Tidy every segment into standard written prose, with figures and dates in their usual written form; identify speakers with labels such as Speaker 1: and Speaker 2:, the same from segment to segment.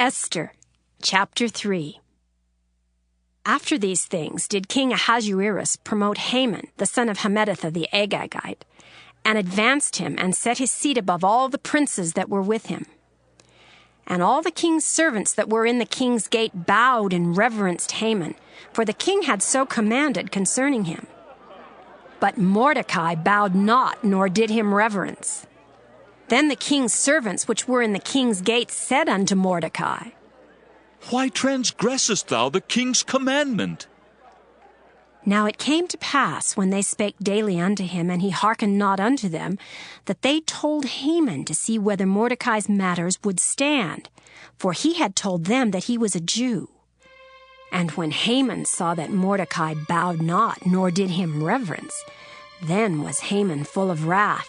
Speaker 1: Esther, chapter 3. After these things did King Ahasuerus promote Haman, the son of Hammedatha the Agagite, and advanced him and set his seat above all the princes that were with him. And all the king's servants that were in the king's gate bowed and reverenced Haman, for the king had so commanded concerning him. But Mordecai bowed not, nor did him reverence. Then the king's servants which were in the king's gate said unto Mordecai,
Speaker 2: Why transgressest thou the king's commandment?
Speaker 1: Now it came to pass, when they spake daily unto him, and he hearkened not unto them, that they told Haman to see whether Mordecai's matters would stand, for he had told them that he was a Jew. And when Haman saw that Mordecai bowed not, nor did him reverence, then was Haman full of wrath.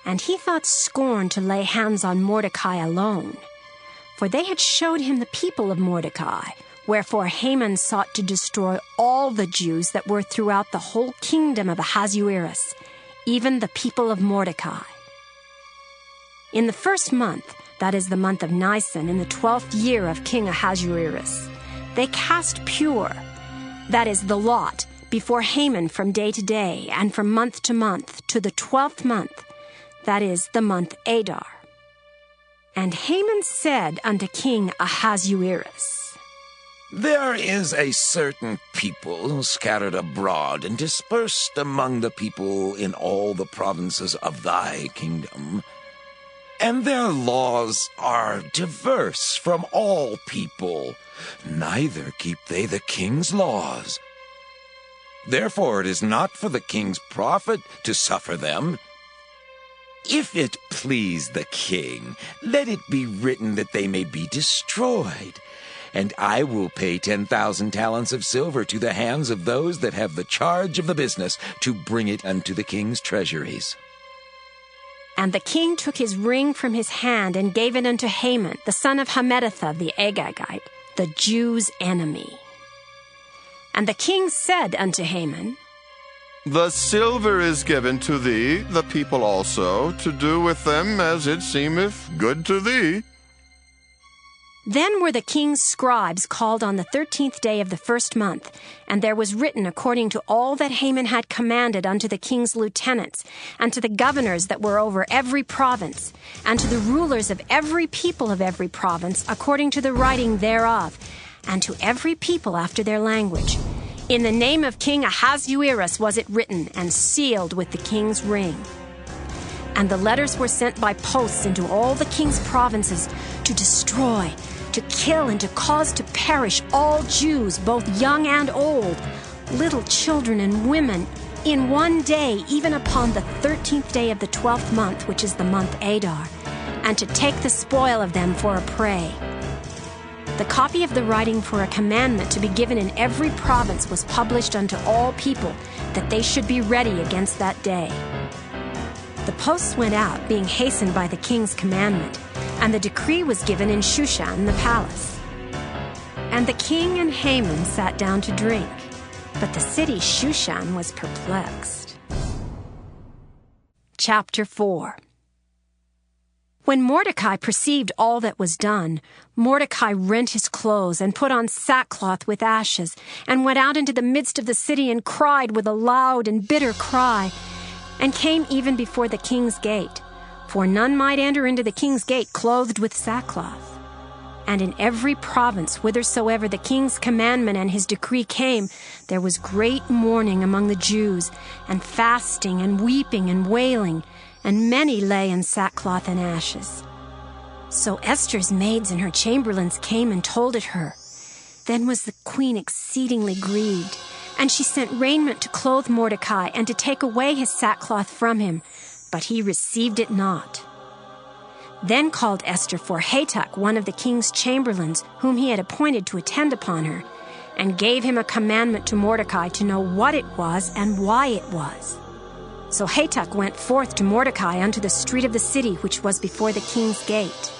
Speaker 1: And he thought scorn to lay hands on Mordecai alone, for they had showed him the people of Mordecai. Wherefore Haman sought to destroy all the Jews that were throughout the whole kingdom of Ahasuerus, even the people of Mordecai. In the first month, that is the month of Nisan, in the 12th year of King Ahasuerus, they cast pure, that is the lot, before Haman from day to day, and from month to month, to the 12th month, that is the month Adar. And Haman said unto King Ahasuerus,
Speaker 3: There is a certain people scattered abroad and dispersed among the people in all the provinces of thy kingdom, and their laws are diverse from all people, neither keep they the king's laws. Therefore it is not for the king's profit to suffer them. If it please the king, let it be written that they may be destroyed, and I will pay 10,000 talents of silver to the hands of those that have the charge of the business, to bring it unto the king's treasuries.
Speaker 1: And the king took his ring from his hand, and gave it unto Haman, the son of Hammedatha the Agagite, the Jews' enemy. And the king said unto Haman,
Speaker 4: The silver is given to thee, the people also, to do with them as it seemeth good to thee.
Speaker 1: Then were the king's scribes called on the 13th day of the first month, and there was written according to all that Haman had commanded unto the king's lieutenants, and to the governors that were over every province, and to the rulers of every people of every province, according to the writing thereof, and to every people after their language. In the name of King Ahasuerus was it written, and sealed with the king's ring. And the letters were sent by posts into all the king's provinces, to destroy, to kill, and to cause to perish all Jews, both young and old, little children and women, in one day, even upon the 13th day of the 12th month, which is the month Adar, and to take the spoil of them for a prey. The copy of the writing for a commandment to be given in every province was published unto all people, that they should be ready against that day. The posts went out, being hastened by the king's commandment, and the decree was given in Shushan the palace. And the king and Haman sat down to drink, but the city Shushan was perplexed. Chapter 4. When Mordecai perceived all that was done, Mordecai rent his clothes, and put on sackcloth with ashes, and went out into the midst of the city, and cried with a loud and bitter cry, and came even before the king's gate. For none might enter into the king's gate clothed with sackcloth. And in every province whithersoever the king's commandment and his decree came, there was great mourning among the Jews, and fasting, and weeping, and wailing, and many lay in sackcloth and ashes. So Esther's maids and her chamberlains came and told it her. Then was the queen exceedingly grieved, and she sent raiment to clothe Mordecai, and to take away his sackcloth from him, but he received it not. Then called Esther for Hatach, one of the king's chamberlains, whom he had appointed to attend upon her, and gave him a commandment to Mordecai to know what it was and why it was. So Hatach went forth to Mordecai unto the street of the city, which was before the king's gate.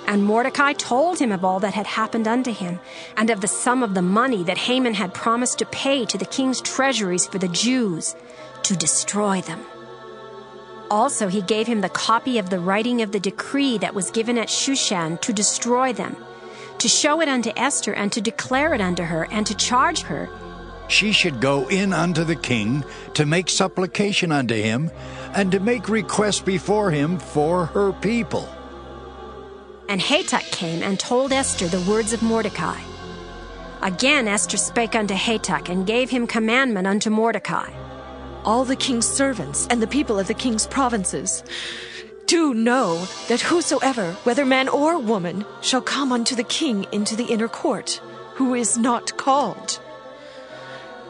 Speaker 1: And Mordecai told him of all that had happened unto him, and of the sum of the money that Haman had promised to pay to the king's treasuries for the Jews, to destroy them. Also he gave him the copy of the writing of the decree that was given at Shushan to destroy them, to show it unto Esther, and to declare it unto her, and to charge her.
Speaker 5: She should go in unto the king to make supplication unto him, and to make request before him for her people.
Speaker 1: And Hatak came and told Esther the words of Mordecai. Again Esther spake unto Hatak, and gave him commandment unto Mordecai.
Speaker 6: All the king's servants and the people of the king's provinces, do know that whosoever, whether man or woman, shall come unto the king into the inner court, who is not called,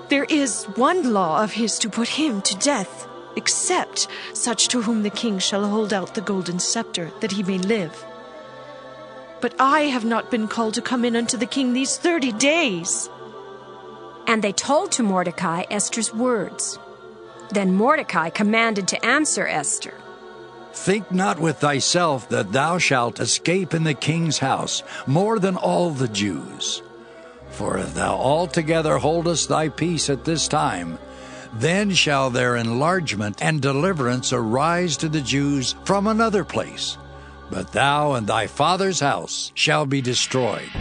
Speaker 6: there is one law of his to put him to death, except such to whom the king shall hold out the golden scepter, that he may live. But I have not been called to come in unto the king these 30 days.
Speaker 1: And they told to Mordecai Esther's words. Then Mordecai commanded to answer Esther.
Speaker 5: Think not with thyself that thou shalt escape in the king's house more than all the Jews. For if thou altogether holdest thy peace at this time, then shall their enlargement and deliverance arise to the Jews from another place. But thou and thy father's house shall be destroyed.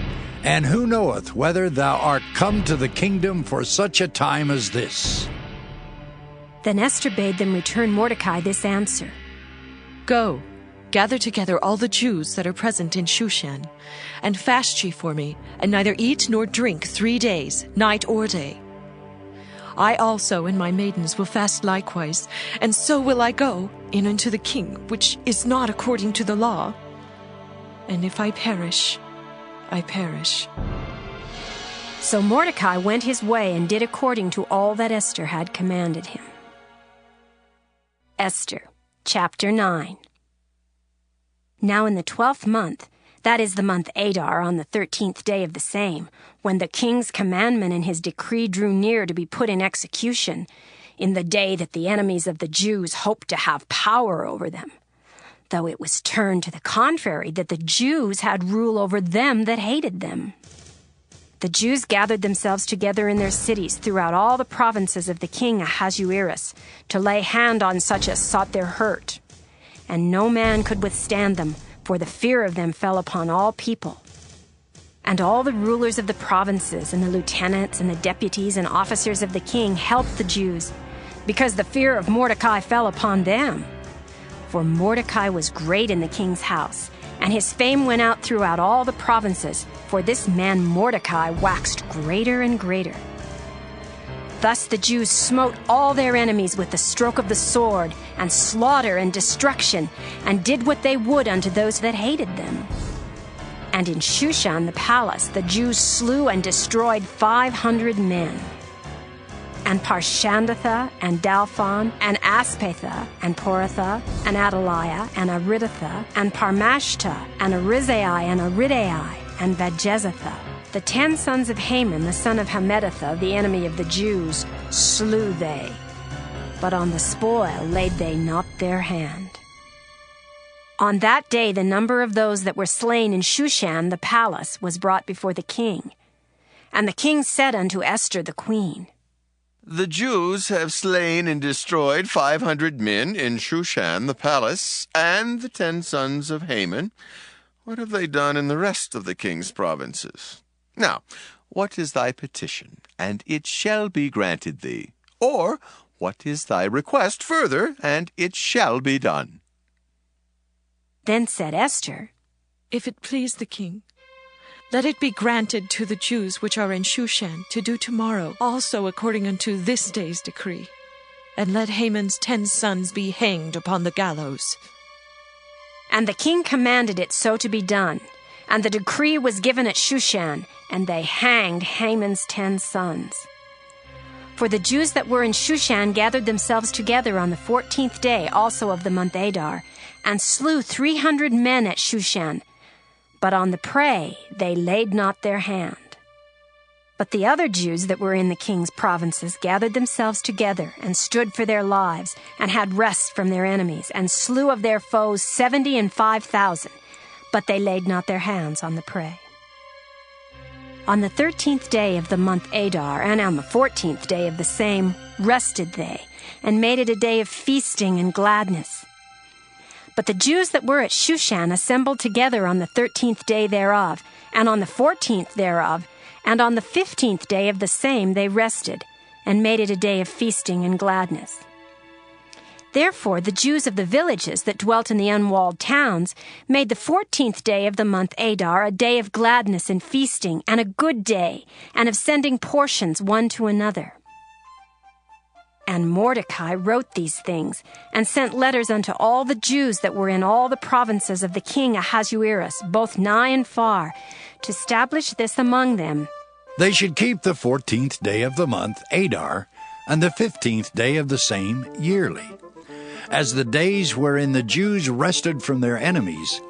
Speaker 5: And who knoweth whether thou art come to the kingdom for such a time as this?
Speaker 1: Then Esther bade them return Mordecai this answer.
Speaker 6: Go, gather together all the Jews that are present in Shushan, and fast ye for me, and neither eat nor drink 3 days, night or day. I also and my maidens will fast likewise, and so will I go in unto the king, which is not according to the law. And if I perish, I perish.
Speaker 1: So Mordecai went his way and did according to all that Esther had commanded him. Esther, chapter 9. Now in the 12th month, that is the month Adar, on the 13th day of the same, when the king's commandment and his decree drew near to be put in execution, in the day that the enemies of the Jews hoped to have power over them, though it was turned to the contrary, that the Jews had rule over them that hated them. The Jews gathered themselves together in their cities throughout all the provinces of the king Ahasuerus, to lay hand on such as sought their hurt. And no man could withstand them, for the fear of them fell upon all people. And all the rulers of the provinces, and the lieutenants, and the deputies, and officers of the king helped the Jews, because the fear of Mordecai fell upon them. For Mordecai was great in the king's house, and his fame went out throughout all the provinces, for this man Mordecai waxed greater and greater. Thus the Jews smote all their enemies with the stroke of the sword, and slaughter and destruction, and did what they would unto those that hated them. And in Shushan the palace the Jews slew and destroyed 500 men. And Parshandatha, and Dalphon, and Aspatha, and Poratha, and Adaliah, and Aridatha, and Parmashta, and Arizai, and Aridai, and Bajezatha, the 10 sons of Haman, the son of Hammedatha, the enemy of the Jews, slew they. But on the spoil laid they not their hand. On that day the number of those that were slain in Shushan the palace was brought before the king. And the king said unto Esther the queen,
Speaker 4: The Jews have slain and destroyed 500 men in Shushan the palace, and the 10 sons of Haman. What have they done in the rest of the king's provinces? Now, what is thy petition, and it shall be granted thee? Or, what is thy request further, and it shall be done?
Speaker 1: Then said Esther,
Speaker 6: If it please the king, let it be granted to the Jews which are in Shushan to do tomorrow also according unto this day's decree, and let Haman's 10 sons be hanged upon the gallows.
Speaker 1: And the king commanded it so to be done, and the decree was given at Shushan, and they hanged Haman's 10 sons. For the Jews that were in Shushan gathered themselves together on the 14th day also of the month Adar, and slew 300 men at Shushan, but on the prey they laid not their hand. But the other Jews that were in the king's provinces gathered themselves together, and stood for their lives, and had rest from their enemies, and slew of their foes 75,000, but they laid not their hands on the prey. On the 13th day of the month Adar, and on the 14th day of the same, rested they, and made it a day of feasting and gladness, But the Jews that were at Shushan assembled together on the 13th day thereof, and on the 14th thereof, and on the 15th day of the same they rested, and made it a day of feasting and gladness. Therefore the Jews of the villages that dwelt in the unwalled towns made the 14th day of the month Adar a day of gladness and feasting, and a good day, and of sending portions one to another. And Mordecai wrote these things, and sent letters unto all the Jews that were in all the provinces of the king Ahasuerus, both nigh and far, to establish this among them.
Speaker 5: They should keep the 14th day of the month Adar, and the 15th day of the same yearly, as the days wherein the Jews rested from their enemies,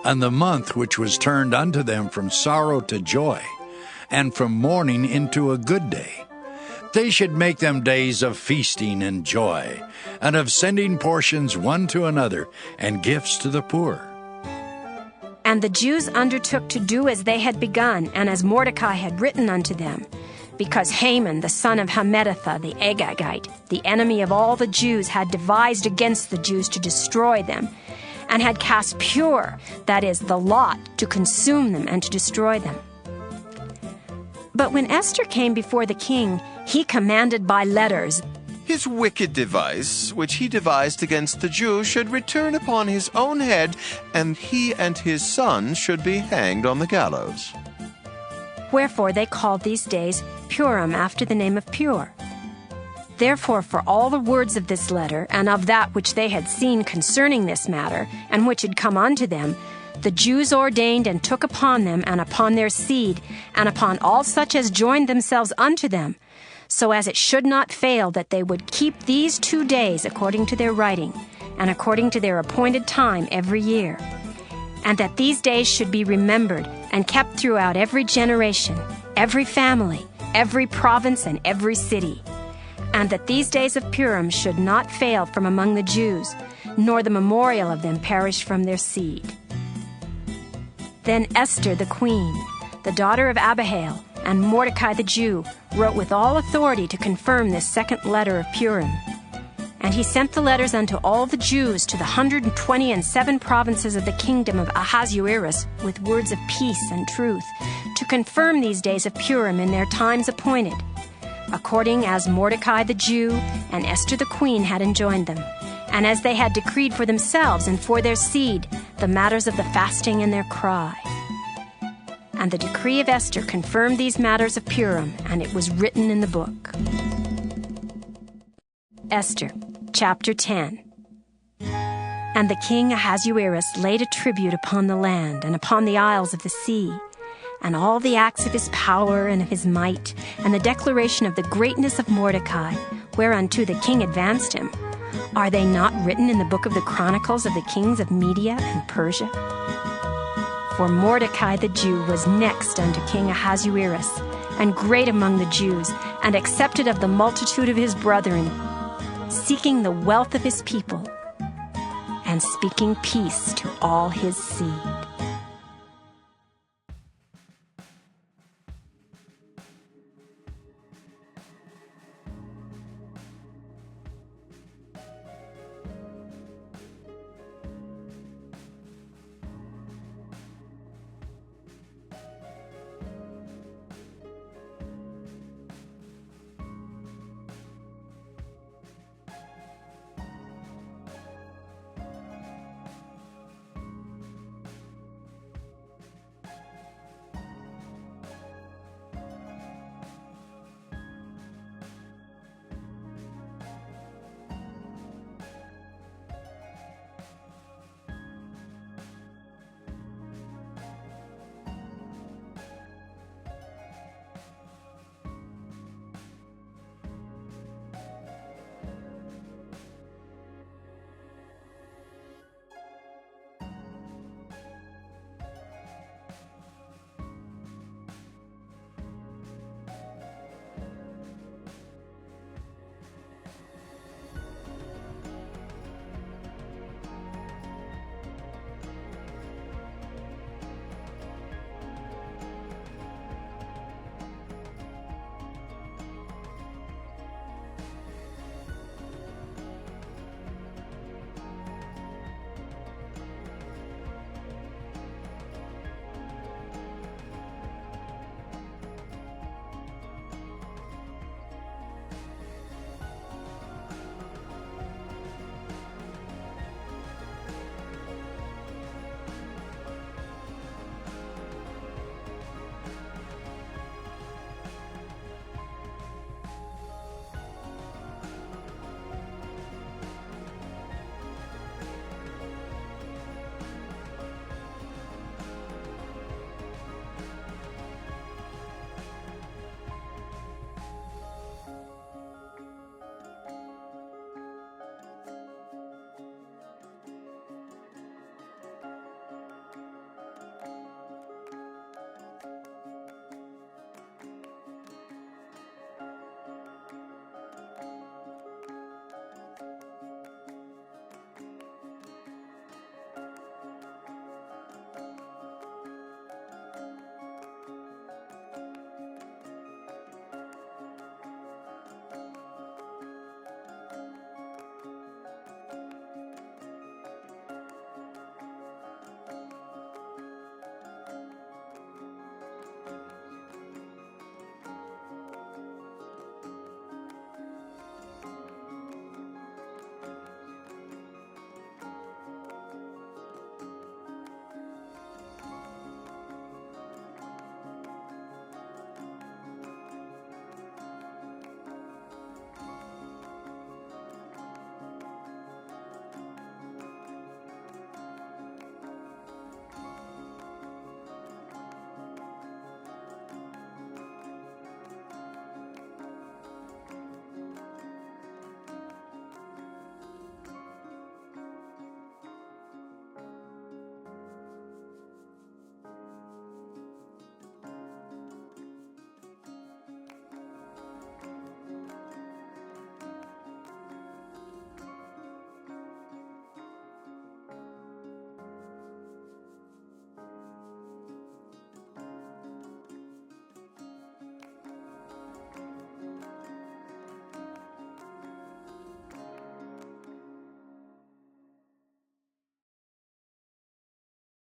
Speaker 5: and the month which was turned unto them from sorrow to joy, and from mourning into a good day. They should make them days of feasting and joy, and of sending portions one to another, and gifts to the poor.
Speaker 1: And the Jews undertook to do as they had begun, and as Mordecai had written unto them, because Haman, the son of Hammedatha, the Agagite, the enemy of all the Jews, had devised against the Jews to destroy them, and had cast pur, that is, the lot, to consume them and to destroy them. But when Esther came before the king, he commanded by letters,
Speaker 4: His wicked device, which he devised against the Jews, should return upon his own head, and he and his sons should be hanged on the gallows.
Speaker 1: Wherefore they called these days Purim, after the name of Pur. Therefore for all the words of this letter, and of that which they had seen concerning this matter, and which had come unto them, the Jews ordained and took upon them, and upon their seed, and upon all such as joined themselves unto them, so as it should not fail that they would keep these 2 days according to their writing, and according to their appointed time every year, and that these days should be remembered and kept throughout every generation, every family, every province, and every city, and that these days of Purim should not fail from among the Jews, nor the memorial of them perish from their seed. Then Esther the queen, the daughter of Abihail, and Mordecai the Jew wrote with all authority to confirm this second letter of Purim. And he sent the letters unto all the Jews to the 127 provinces of the kingdom of Ahasuerus with words of peace and truth, to confirm these days of Purim in their times appointed, according as Mordecai the Jew and Esther the queen had enjoined them, and as they had decreed for themselves and for their seed the matters of the fasting and their cry. And the decree of Esther confirmed these matters of Purim, and it was written in the book. Esther, chapter 10. And the king Ahasuerus laid a tribute upon the land and upon the isles of the sea, and all the acts of his power and of his might, and the declaration of the greatness of Mordecai, whereunto the king advanced him. Are they not written in the book of the chronicles of the kings of Media and Persia? For Mordecai the Jew was next unto King Ahasuerus, and great among the Jews, and accepted of the multitude of his brethren, seeking the wealth of his people, and speaking peace to all his seed.